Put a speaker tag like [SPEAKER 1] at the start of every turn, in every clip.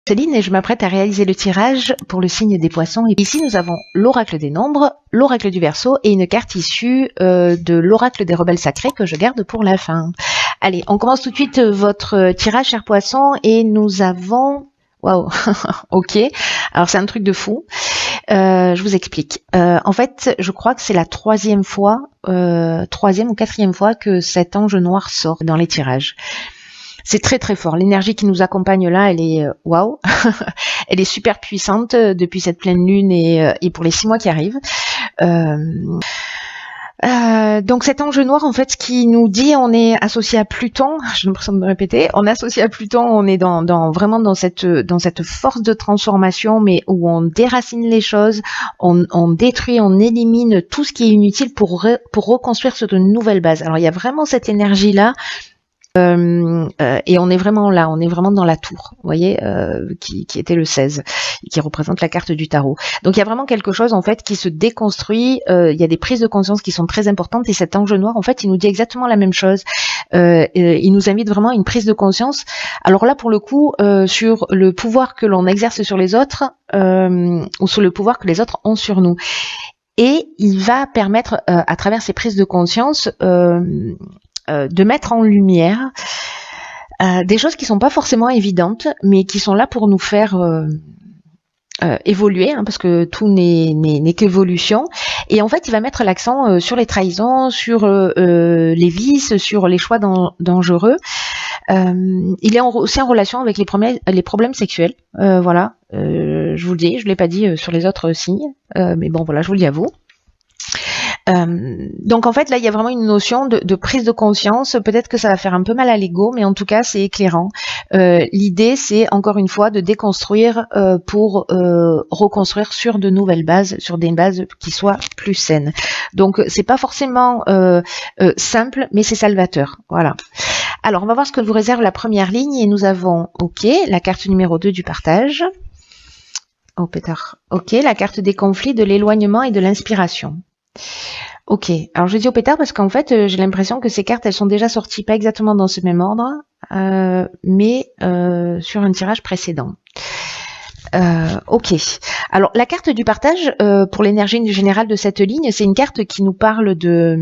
[SPEAKER 1] Céline et je m'apprête à réaliser le tirage pour le signe des poissons. Et ici, nous avons l'oracle des nombres, l'oracle du Verseau et une carte issue de l'oracle des rebelles sacrés que je garde pour la fin. Allez, on commence tout de suite votre tirage, chers poissons, et nous avons... Waouh, ok. Alors c'est un truc de fou. Je vous explique. En fait, je crois que c'est la troisième ou quatrième fois que cet ange noir sort dans les tirages. C'est très très fort. L'énergie qui nous accompagne là, elle est waouh. Elle est super puissante depuis cette pleine lune et pour les 6 mois qui arrivent. Donc cet ange noir, en fait, ce qui nous dit, on est associé à Pluton. J'ai l'impression de me répéter. On est associé à Pluton. On est vraiment dans cette force de transformation, mais où on déracine les choses, on détruit, on élimine tout ce qui est inutile pour reconstruire sur de nouvelles bases. Alors il y a vraiment cette énergie là. Et on est vraiment là, on est vraiment dans la tour, vous voyez, qui était le 16, qui représente la carte du tarot. Donc il y a vraiment quelque chose en fait qui se déconstruit, il y a des prises de conscience qui sont très importantes et cet ange noir en fait il nous dit exactement la même chose, il nous invite vraiment à une prise de conscience. Alors là pour le coup sur le pouvoir que l'on exerce sur les autres ou sur le pouvoir que les autres ont sur nous. Et il va permettre à travers ces prises de conscience de mettre en lumière des choses qui sont pas forcément évidentes, mais qui sont là pour nous faire évoluer, hein, parce que tout n'est qu'évolution. Et en fait, il va mettre l'accent sur les trahisons, sur les vices, sur les choix dangereux. Il est aussi en relation avec les problèmes sexuels. Voilà, je vous le dis, je l'ai pas dit sur les autres signes, mais bon, voilà, je vous le dis à vous. Donc en fait là il y a vraiment une notion de prise de conscience, peut-être que ça va faire un peu mal à l'ego, mais en tout cas c'est éclairant. L'idée c'est encore une fois de déconstruire pour reconstruire sur de nouvelles bases, sur des bases qui soient plus saines. Donc c'est pas forcément simple, mais c'est salvateur. Voilà. Alors on va voir ce que vous réserve la première ligne et nous avons ok, la carte numéro 2 du partage. Oh pétard. Ok, la carte des conflits, de l'éloignement et de l'inspiration. Ok, alors je dis au pétard parce qu'en fait j'ai l'impression que ces cartes elles sont déjà sorties pas exactement dans ce même ordre, mais sur un tirage précédent. Ok, alors la carte du partage pour l'énergie générale de cette ligne, c'est une carte qui nous parle de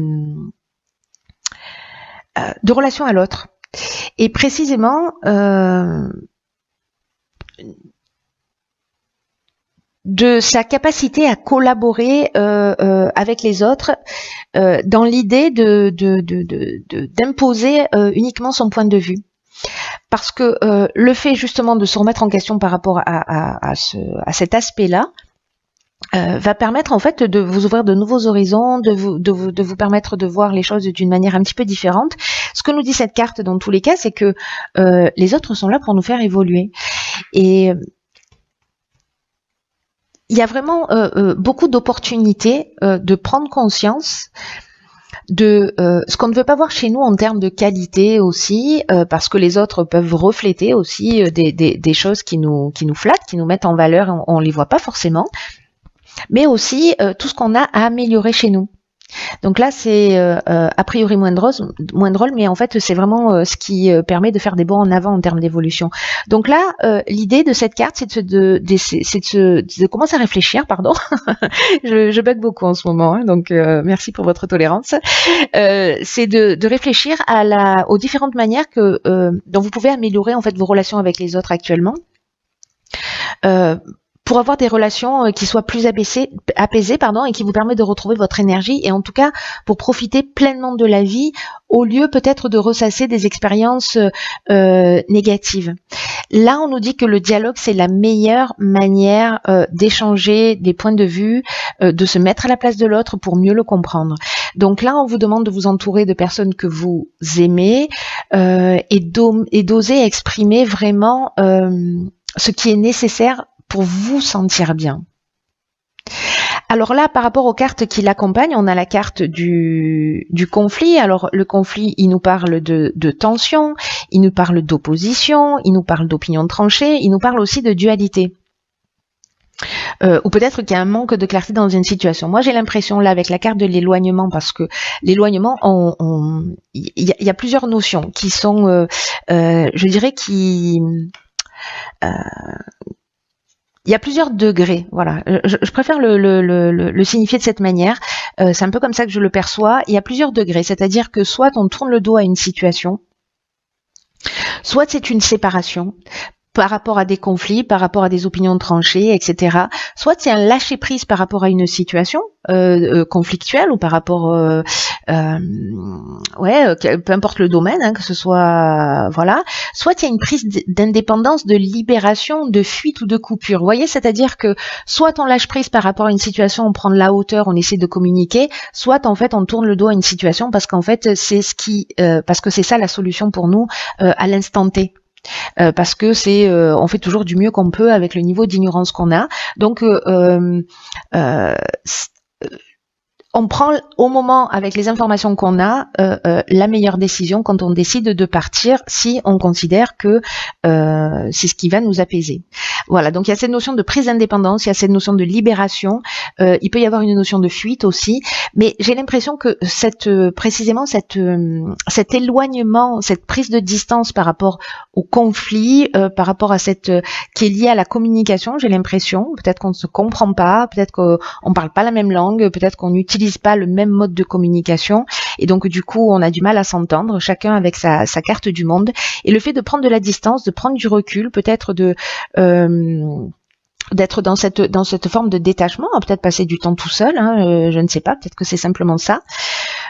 [SPEAKER 1] relation à l'autre et précisément de sa capacité à collaborer avec les autres dans l'idée d'imposer uniquement son point de vue. Parce que le fait justement de se remettre en question par rapport à cet aspect-là va permettre en fait de vous ouvrir de nouveaux horizons, de vous permettre de voir les choses d'une manière un petit peu différente. Ce que nous dit cette carte dans tous les cas, c'est que les autres sont là pour nous faire évoluer. Et il y a vraiment beaucoup d'opportunités de prendre conscience de ce qu'on ne veut pas voir chez nous en termes de qualité aussi, parce que les autres peuvent refléter aussi des choses qui nous flattent, qui nous mettent en valeur, on les voit pas forcément, mais aussi tout ce qu'on a à améliorer chez nous. Donc là, c'est a priori moins drôle, mais en fait, c'est vraiment ce qui permet de faire des bonds en avant en termes d'évolution. Donc là, l'idée de cette carte, c'est de commencer à réfléchir, pardon. je bug beaucoup en ce moment, hein, donc merci pour votre tolérance. C'est de réfléchir aux différentes manières dont vous pouvez améliorer en fait vos relations avec les autres actuellement. Pour avoir des relations qui soient plus apaisées, et qui vous permettent de retrouver votre énergie et en tout cas pour profiter pleinement de la vie au lieu peut-être de ressasser des expériences négatives. Là, on nous dit que le dialogue, c'est la meilleure manière d'échanger des points de vue, de se mettre à la place de l'autre pour mieux le comprendre. Donc là, on vous demande de vous entourer de personnes que vous aimez et d'oser exprimer vraiment ce qui est nécessaire pour vous sentir bien. Alors là, par rapport aux cartes qui l'accompagnent, on a la carte du conflit. Alors le conflit, il nous parle de tension, il nous parle d'opposition, il nous parle d'opinion tranchée, il nous parle aussi de dualité. Ou peut-être qu'il y a un manque de clarté dans une situation. Moi, j'ai l'impression là avec la carte de l'éloignement, parce que l'éloignement, il y a plusieurs notions qui sont, je dirais, il y a plusieurs degrés, voilà. Je préfère le signifier de cette manière. C'est un peu comme ça que je le perçois. Il y a plusieurs degrés, c'est-à-dire que soit on tourne le dos à une situation, soit c'est une séparation par rapport à des conflits, par rapport à des opinions tranchées, etc. Soit c'est un lâcher prise par rapport à une situation conflictuelle ou par rapport, peu importe le domaine, hein, que ce soit, voilà. Soit il y a une prise d'indépendance, de libération, de fuite ou de coupure. Vous voyez, c'est-à-dire que soit on lâche prise par rapport à une situation, on prend de la hauteur, on essaie de communiquer, soit en fait on tourne le dos à une situation parce qu'en fait c'est parce que c'est ça la solution pour nous à l'instant T. Parce que on fait toujours du mieux qu'on peut avec le niveau d'ignorance qu'on a. Donc, on prend au moment, avec les informations qu'on a, la meilleure décision quand on décide de partir, si on considère que c'est ce qui va nous apaiser. Voilà, donc il y a cette notion de prise d'indépendance, il y a cette notion de libération, il peut y avoir une notion de fuite aussi, mais j'ai l'impression que précisément cet éloignement, cette prise de distance par rapport au conflit, par rapport à qui est liée à la communication, j'ai l'impression, peut-être qu'on ne se comprend pas, peut-être qu'on parle pas la même langue, peut-être qu'on utilise pas le même mode de communication et donc du coup on a du mal à s'entendre, chacun avec sa carte du monde, et le fait de prendre de la distance, de prendre du recul, peut-être d'être dans cette forme de détachement, peut-être passer du temps tout seul, hein, je ne sais pas, peut-être que c'est simplement ça.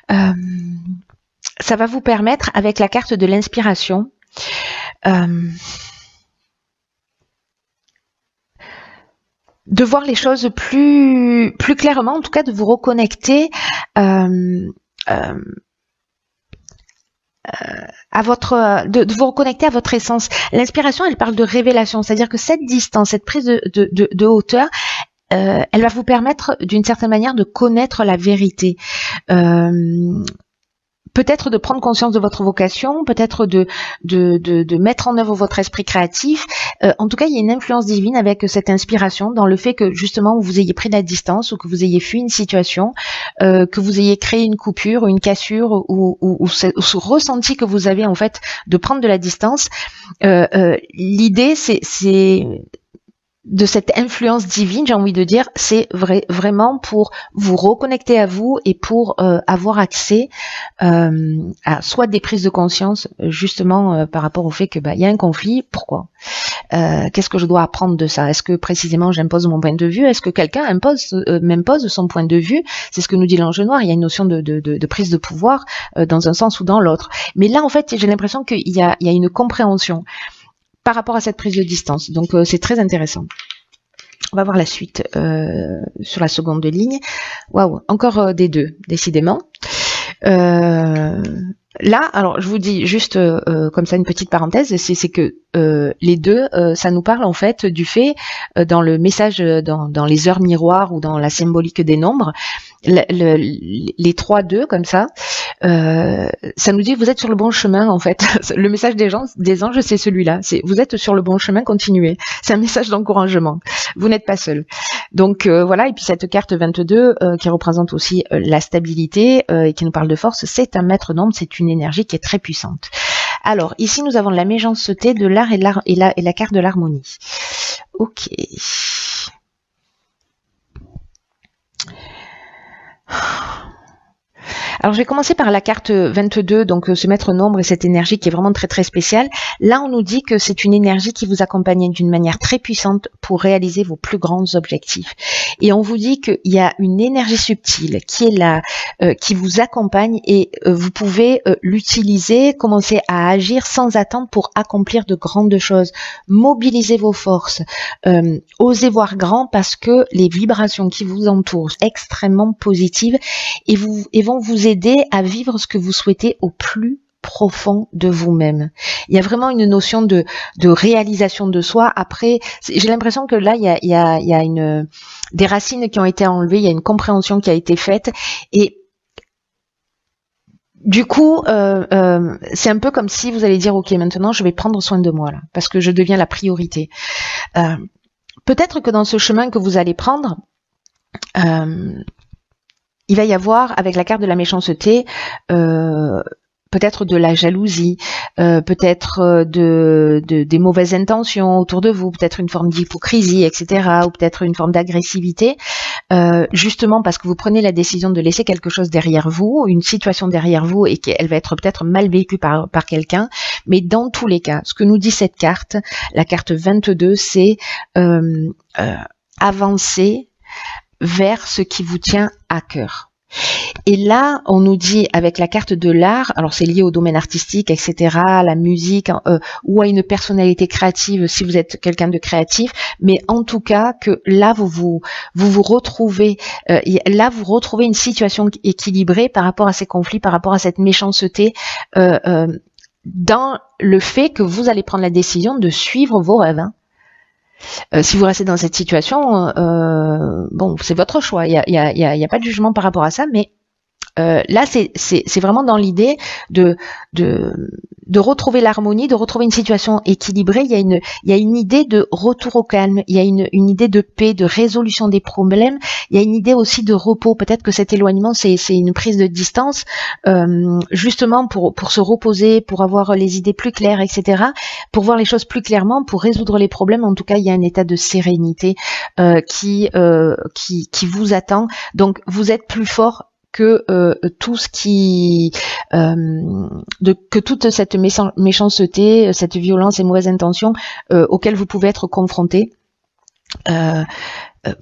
[SPEAKER 1] Ça va vous permettre, avec la carte de l'inspiration, de voir les choses plus clairement, en tout cas de vous reconnecter à de vous reconnecter à votre essence. L'inspiration, elle parle de révélation, c'est-à-dire que cette distance, cette prise de hauteur, elle va vous permettre d'une certaine manière de connaître la vérité. Peut-être de prendre conscience de votre vocation, peut-être de mettre en œuvre votre esprit créatif. En tout cas, il y a une influence divine avec cette inspiration dans le fait que justement vous ayez pris de la distance ou que vous ayez fui une situation, que vous ayez créé une coupure, une cassure ou ce ressenti que vous avez en fait de prendre de la distance. L'idée, c'est de cette influence divine, j'ai envie de dire, c'est vraiment pour vous reconnecter à vous et pour avoir accès à soit des prises de conscience justement par rapport au fait que il y a un conflit, pourquoi, qu'est-ce que je dois apprendre de ça, est-ce que précisément j'impose mon point de vue, est-ce que quelqu'un m'impose son point de vue, c'est ce que nous dit l'ange noir, il y a une notion de prise de pouvoir dans un sens ou dans l'autre, mais là en fait j'ai l'impression qu'il y a une compréhension par rapport à cette prise de distance. Donc c'est très intéressant. On va voir la suite sur la seconde ligne. Waouh, encore des deux, décidément. Là, alors je vous dis juste comme ça une petite parenthèse, c'est que les deux, ça nous parle en fait du fait, dans le message, dans les heures miroirs ou dans la symbolique des nombres, les 3-2 comme ça, ça nous dit vous êtes sur le bon chemin en fait. Le message des anges, c'est celui-là. C'est vous êtes sur le bon chemin, continuez. C'est un message d'encouragement. Vous n'êtes pas seul. Donc voilà. Et puis cette carte 22 qui représente aussi la stabilité et qui nous parle de force, c'est un maître nombre, c'est une énergie qui est très puissante. Alors ici nous avons la méchanceté, de l'art et la carte de l'harmonie. Ok. Alors je vais commencer par la carte 22, donc ce maître nombre et cette énergie qui est vraiment très très spéciale. Là on nous dit que c'est une énergie qui vous accompagne d'une manière très puissante pour réaliser vos plus grands objectifs. Et on vous dit qu'il y a une énergie subtile qui est là, qui vous accompagne et vous pouvez l'utiliser, commencer à agir sans attendre pour accomplir de grandes choses. Mobilisez vos forces, osez voir grand parce que les vibrations qui vous entourent sont extrêmement positives et vont vous aider à vivre ce que vous souhaitez au plus profond de vous-même. Il y a vraiment une notion de réalisation de soi. Après, j'ai l'impression que là, il y a des racines qui ont été enlevées, il y a une compréhension qui a été faite et du coup, c'est un peu comme si vous allez dire, ok, maintenant je vais prendre soin de moi là, parce que je deviens la priorité. Peut-être que dans ce chemin que vous allez prendre, il va y avoir, avec la carte de la méchanceté, peut-être de la jalousie, peut-être des mauvaises intentions autour de vous, peut-être une forme d'hypocrisie, etc., ou peut-être une forme d'agressivité, justement parce que vous prenez la décision de laisser quelque chose derrière vous, une situation derrière vous, et qu'elle va être peut-être mal vécue par quelqu'un. Mais dans tous les cas, ce que nous dit cette carte, la carte 22, c'est avancer vers ce qui vous tient à cœur. Et là, on nous dit avec la carte de l'art, alors c'est lié au domaine artistique, etc., à la musique, ou à une personnalité créative si vous êtes quelqu'un de créatif, mais en tout cas que là vous retrouvez, là vous retrouvez une situation équilibrée par rapport à ces conflits, par rapport à cette méchanceté, dans le fait que vous allez prendre la décision de suivre vos rêves. Hein. Si vous restez dans cette situation, bon, c'est votre choix. Il y a pas de jugement par rapport à ça, mais là, c'est vraiment dans l'idée de retrouver l'harmonie, de retrouver une situation équilibrée. Il y a une idée de retour au calme. Il y a une idée de paix, de résolution des problèmes. Il y a une idée aussi de repos. Peut-être que cet éloignement, c'est une prise de distance, justement pour se reposer, pour avoir les idées plus claires, etc. Pour voir les choses plus clairement, pour résoudre les problèmes. En tout cas, il y a un état de sérénité qui vous attend. Donc, vous êtes plus fort que tout ce qui que toute cette méchanceté, cette violence et mauvaises intentions auxquelles vous pouvez être confrontés.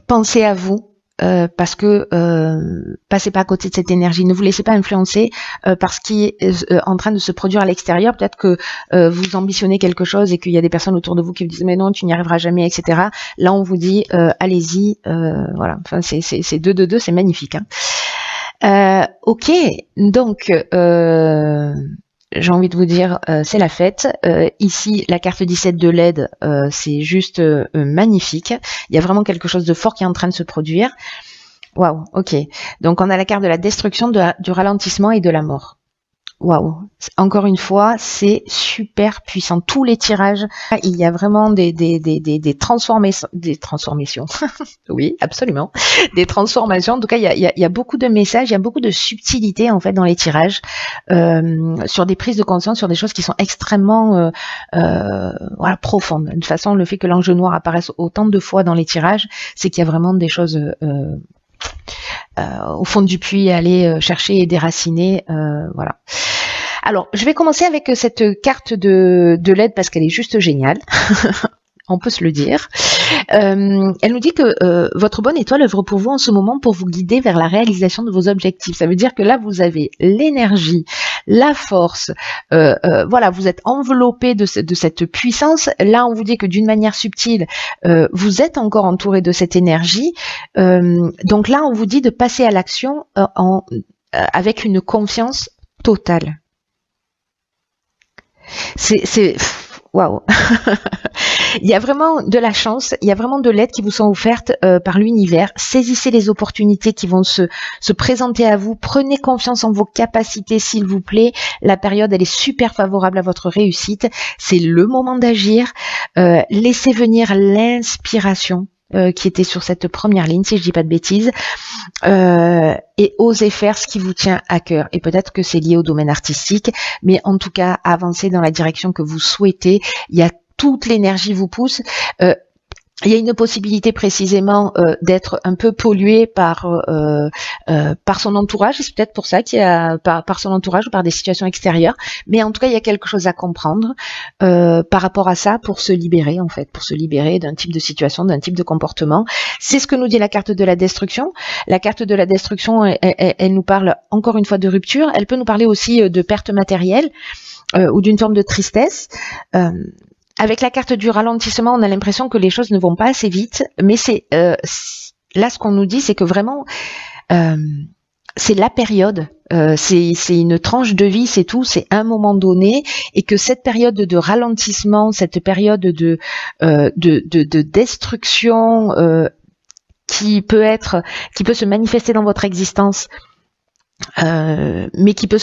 [SPEAKER 1] Pensez à vous. Parce que passez pas à côté de cette énergie, ne vous laissez pas influencer par ce qui est en train de se produire à l'extérieur. Peut-être que vous ambitionnez quelque chose et qu'il y a des personnes autour de vous qui vous disent mais non, tu n'y arriveras jamais, etc. Là on vous dit allez-y, voilà. Enfin c'est 2 de 2, c'est magnifique. Hein. Ok, donc j'ai envie de vous dire, c'est la fête. Ici, la carte 17 de LED, c'est juste magnifique. Il y a vraiment quelque chose de fort qui est en train de se produire. Waouh, ok. Donc on a la carte de la destruction, du ralentissement et de la mort. Waouh. Encore une fois, c'est super puissant. Tous les tirages, il y a vraiment des transformations. Oui, absolument. Des transformations. En tout cas, il y a beaucoup de messages, il y a beaucoup de subtilité en fait dans les tirages, sur des prises de conscience, sur des choses qui sont extrêmement voilà, profondes. De toute façon, le fait que l'ange noir apparaisse autant de fois dans les tirages, c'est qu'il y a vraiment des choses au fond du puits à aller chercher et déraciner. Voilà. Alors, je vais commencer avec cette carte de l'aide parce qu'elle est juste géniale. On peut se le dire. Elle nous dit que votre bonne étoile œuvre pour vous en ce moment pour vous guider vers la réalisation de vos objectifs. Ça veut dire que là, vous avez l'énergie, la force. Voilà, vous êtes enveloppé de cette puissance. Là, on vous dit que d'une manière subtile, vous êtes encore entouré de cette énergie. Donc là, on vous dit de passer à l'action avec une confiance totale. C'est waouh. Il y a vraiment de la chance, il y a vraiment de l'aide qui vous sont offertes par l'univers. Saisissez les opportunités qui vont se présenter à vous. Prenez confiance en vos capacités, s'il vous plaît. La période, elle est super favorable à votre réussite. C'est le moment d'agir. Laissez venir l'inspiration qui était sur cette première ligne, si je dis pas de bêtises, et osez faire ce qui vous tient à cœur. Et peut-être que c'est lié au domaine artistique, mais en tout cas, avancez dans la direction que vous souhaitez. Il y a toute l'énergie vous pousse. Il y a une possibilité précisément d'être un peu pollué par son entourage, et c'est peut-être pour ça qu'il y a par son entourage ou par des situations extérieures, mais en tout cas il y a quelque chose à comprendre par rapport à ça pour se libérer en fait, pour se libérer d'un type de situation, d'un type de comportement. C'est ce que nous dit la carte de la destruction. La carte de la destruction, elle nous parle encore une fois de rupture, elle peut nous parler aussi de perte matérielle ou d'une forme de tristesse. Avec la carte du ralentissement, on a l'impression que les choses ne vont pas assez vite, mais c'est là ce qu'on nous dit, c'est que vraiment c'est la période, c'est une tranche de vie, c'est tout, c'est un moment donné, et que cette période de ralentissement, cette période de destruction qui peut se manifester dans votre existence. Mais qui peut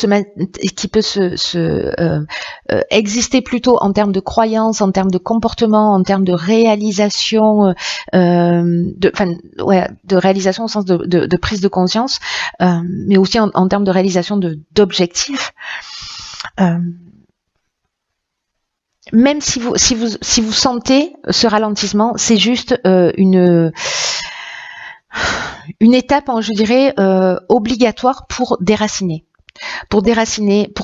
[SPEAKER 1] exister plutôt en termes de croyances, en termes de comportement, en termes de réalisation, de réalisation au sens de prise de conscience, mais aussi en termes de réalisation d'objectifs. même si vous sentez ce ralentissement, c'est juste une étape, je dirais, obligatoire pour déraciner. Pour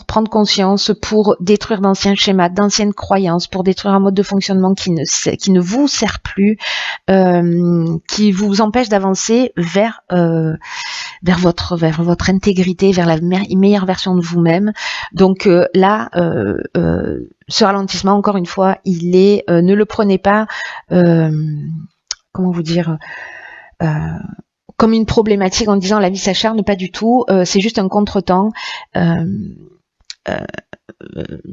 [SPEAKER 1] prendre conscience, pour détruire d'anciens schémas, d'anciennes croyances, pour détruire un mode de fonctionnement qui ne vous sert plus, qui vous empêche d'avancer vers votre intégrité, vers la meilleure version de vous-même. Donc là, ce ralentissement, encore une fois, il est, ne le prenez pas, comment vous dire, comme une problématique en disant la vie s'acharne, pas du tout, c'est juste un contretemps,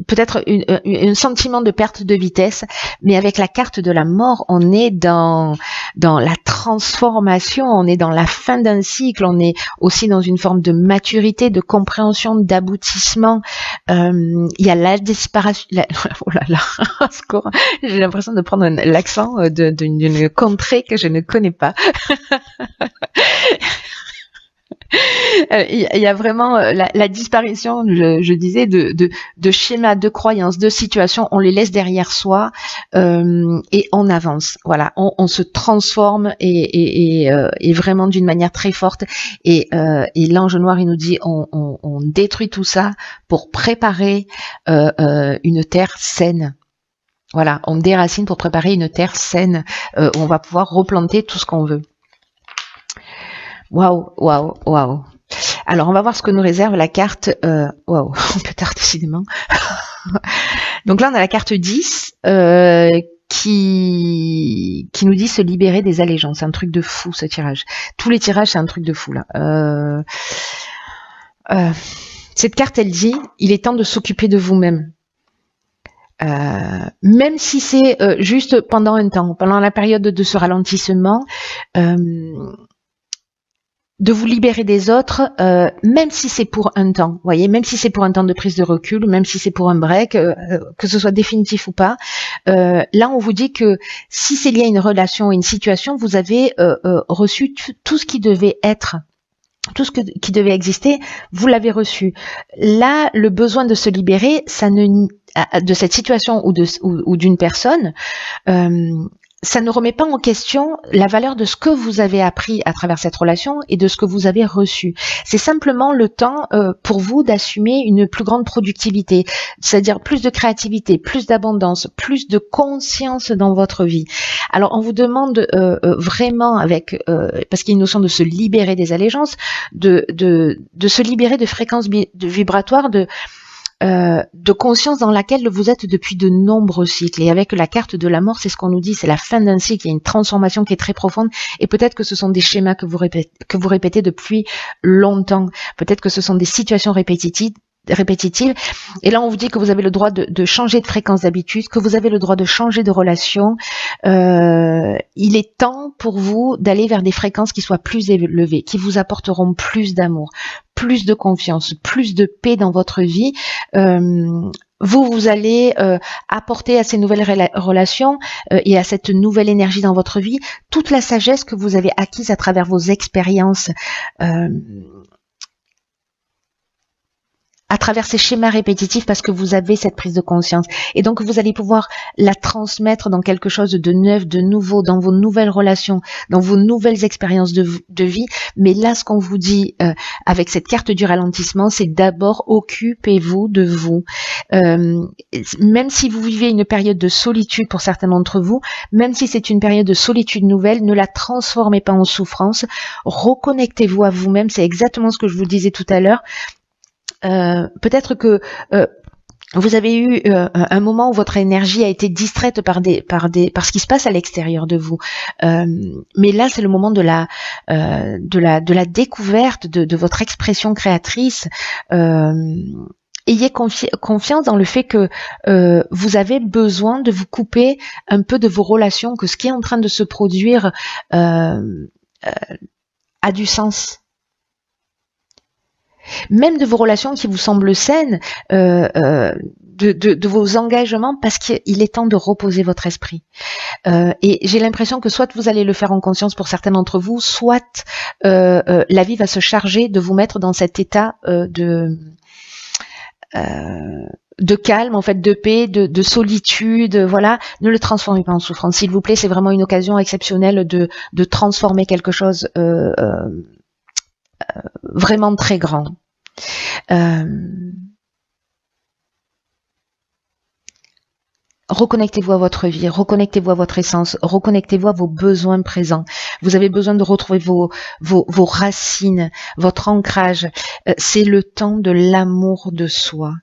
[SPEAKER 1] peut-être un sentiment de perte de vitesse, mais avec la carte de la mort, on est dans la transformation, on est dans la fin d'un cycle, on est aussi dans une forme de maturité, de compréhension, d'aboutissement. Il y a la disparition, oh là là, j'ai l'impression de prendre l'accent d'une contrée que je ne connais pas. Il y a vraiment la disparition, je disais, de schémas, de croyances, de situations. On les laisse derrière soi et on avance. Voilà, on se transforme et vraiment d'une manière très forte. Et l'ange noir, il nous dit, on détruit tout ça pour préparer une terre saine. Voilà, on déracine pour préparer une terre saine où on va pouvoir replanter tout ce qu'on veut. Waouh, waouh, waouh. Alors, on va voir ce que nous réserve la carte. Waouh, on peut tard décidément. Donc là, on a la carte 10 qui nous dit se libérer des allégeances. C'est un truc de fou, ce tirage. Tous les tirages, c'est un truc de fou, là. Cette carte, elle dit, il est temps de s'occuper de vous-même. Même si c'est juste pendant un temps, pendant la période de ce ralentissement, de vous libérer des autres, même si c'est pour un temps, voyez, même si c'est pour un temps de prise de recul, même si c'est pour un break, que ce soit définitif ou pas. Là, on vous dit que si c'est lié à une relation, une situation, vous avez reçu tout ce qui devait être, tout ce qui devait exister, vous l'avez reçu. Là, le besoin de se libérer, ça ne de cette situation ou d'une personne. Ça ne remet pas en question la valeur de ce que vous avez appris à travers cette relation et de ce que vous avez reçu. C'est simplement le temps pour vous d'assumer une plus grande productivité, c'est-à-dire plus de créativité, plus d'abondance, plus de conscience dans votre vie. Alors on vous demande vraiment, avec parce qu'il y a une notion de se libérer des allégeances, de se libérer de fréquences vibratoires, de conscience dans laquelle vous êtes depuis de nombreux cycles. Et avec la carte de la mort, c'est ce qu'on nous dit, c'est la fin d'un cycle, il y a une transformation qui est très profonde, et peut-être que ce sont des schémas que vous répétez depuis longtemps, peut-être que ce sont des situations répétitives, et là on vous dit que vous avez le droit de changer de fréquence d'habitude, que vous avez le droit de changer de relation. Il est temps pour vous d'aller vers des fréquences qui soient plus élevées, qui vous apporteront plus d'amour, plus de confiance, plus de paix dans votre vie. Vous allez apporter à ces nouvelles relations et à cette nouvelle énergie dans votre vie toute la sagesse que vous avez acquise à travers vos expériences, à travers ces schémas répétitifs, parce que vous avez cette prise de conscience. Et donc, vous allez pouvoir la transmettre dans quelque chose de neuf, de nouveau, dans vos nouvelles relations, dans vos nouvelles expériences de vie. Mais là, ce qu'on vous dit avec cette carte du ralentissement, c'est d'abord occupez-vous de vous. Même si vous vivez une période de solitude pour certains d'entre vous, même si c'est une période de solitude nouvelle, ne la transformez pas en souffrance. Reconnectez-vous à vous-même. C'est exactement ce que je vous disais tout à l'heure. Peut-être que vous avez eu un moment où votre énergie a été distraite par ce qui se passe à l'extérieur de vous. Mais là, c'est le moment de la découverte de votre expression créatrice. Ayez confiance dans le fait que vous avez besoin de vous couper un peu de vos relations, que ce qui est en train de se produire a du sens. Même de vos relations qui vous semblent saines, de vos engagements, parce qu'il est temps de reposer votre esprit. Et j'ai l'impression que soit vous allez le faire en conscience pour certains d'entre vous, soit la vie va se charger de vous mettre dans cet état de calme, en fait, de paix, de solitude, voilà, ne le transformez pas en souffrance, s'il vous plaît. C'est vraiment une occasion exceptionnelle de transformer quelque chose vraiment très grand. Reconnectez-vous à votre vie, reconnectez-vous à votre essence, reconnectez-vous à vos besoins présents. Vous avez besoin de retrouver vos racines, votre ancrage. C'est le temps de l'amour de soi.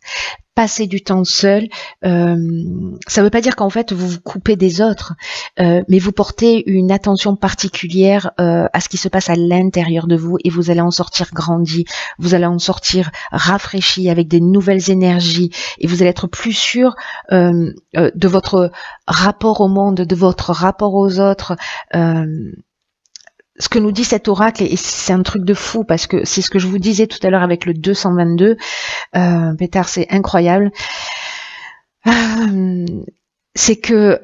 [SPEAKER 1] Passer du temps seul, ça ne veut pas dire qu'en fait vous vous coupez des autres, mais vous portez une attention particulière à ce qui se passe à l'intérieur de vous et vous allez en sortir grandi, vous allez en sortir rafraîchi avec des nouvelles énergies et vous allez être plus sûr de votre rapport au monde, de votre rapport aux autres. Ce que nous dit cet oracle, et c'est un truc de fou parce que c'est ce que je vous disais tout à l'heure avec le 222, Pétard, c'est incroyable, c'est que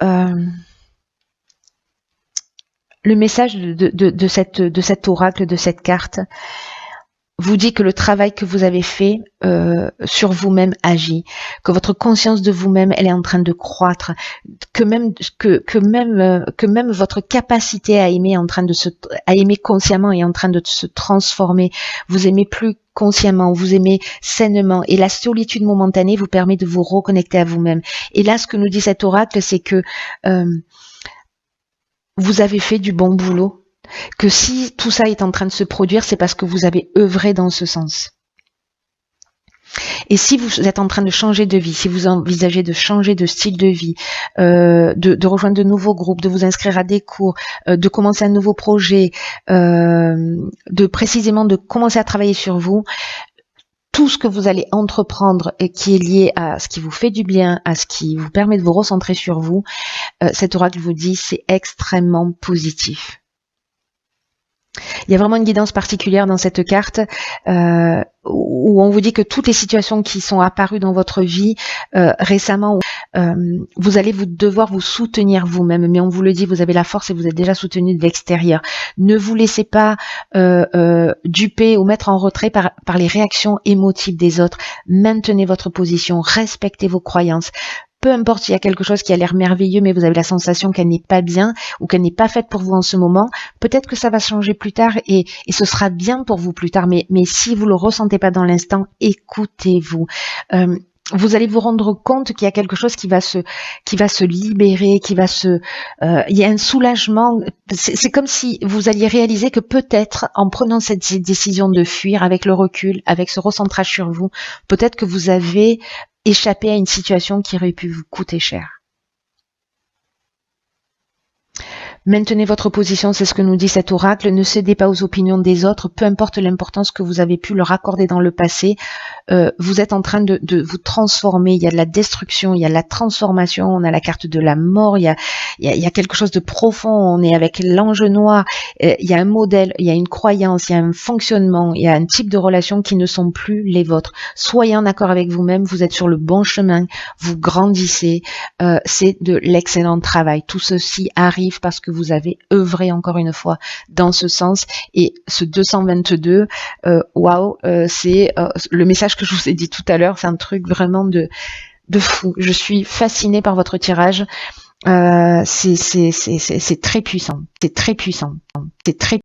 [SPEAKER 1] le message de cet oracle, de cette carte, vous dit que le travail que vous avez fait sur vous-même agit, que votre conscience de vous-même elle est en train de croître, que même votre capacité à aimer est en train de à aimer consciemment est en train de se transformer. Vous aimez plus consciemment, vous aimez sainement et la solitude momentanée vous permet de vous reconnecter à vous-même. Et là, ce que nous dit cet oracle, c'est que vous avez fait du bon boulot. Que si tout ça est en train de se produire, c'est parce que vous avez œuvré dans ce sens. Et si vous êtes en train de changer de vie, si vous envisagez de changer de style de vie, de rejoindre de nouveaux groupes, de vous inscrire à des cours, de commencer un nouveau projet, de commencer à travailler sur vous, tout ce que vous allez entreprendre et qui est lié à ce qui vous fait du bien, à ce qui vous permet de vous recentrer sur vous, cet oracle vous dit c'est extrêmement positif. Il y a vraiment une guidance particulière dans cette carte où on vous dit que toutes les situations qui sont apparues dans votre vie récemment, vous allez devoir vous soutenir vous-même, mais on vous le dit, vous avez la force et vous êtes déjà soutenu de l'extérieur. Ne vous laissez pas duper ou mettre en retrait par les réactions émotives des autres. Maintenez votre position, respectez vos croyances. Peu importe s'il y a quelque chose qui a l'air merveilleux, mais vous avez la sensation qu'elle n'est pas bien ou qu'elle n'est pas faite pour vous en ce moment, peut-être que ça va changer plus tard et ce sera bien pour vous plus tard. Mais si vous le ressentez pas dans l'instant, écoutez-vous. Vous allez vous rendre compte qu'il y a quelque chose qui va se libérer, il y a un soulagement. C'est comme si vous alliez réaliser que peut-être en prenant cette décision de fuir avec le recul, avec ce recentrage sur vous, peut-être que vous avez échapper à une situation qui aurait pu vous coûter cher. Maintenez votre position, c'est ce que nous dit cet oracle. Ne cédez pas aux opinions des autres, peu importe l'importance que vous avez pu leur accorder dans le passé. Vous êtes en train de vous transformer. Il y a de la destruction, il y a de la transformation. On a la carte de la mort. Il y a quelque chose de profond. On est avec l'ange noir. Il y a un modèle, il y a une croyance, il y a un fonctionnement, il y a un type de relations qui ne sont plus les vôtres. Soyez en accord avec vous-même. Vous êtes sur le bon chemin. Vous grandissez. C'est de l'excellent travail. Tout ceci arrive parce que vous avez œuvré encore une fois dans ce sens. Et ce 222, waouh, c'est le message que je vous ai dit tout à l'heure. C'est un truc vraiment de fou. Je suis fascinée par votre tirage. C'est très puissant. C'est très puissant. C'est très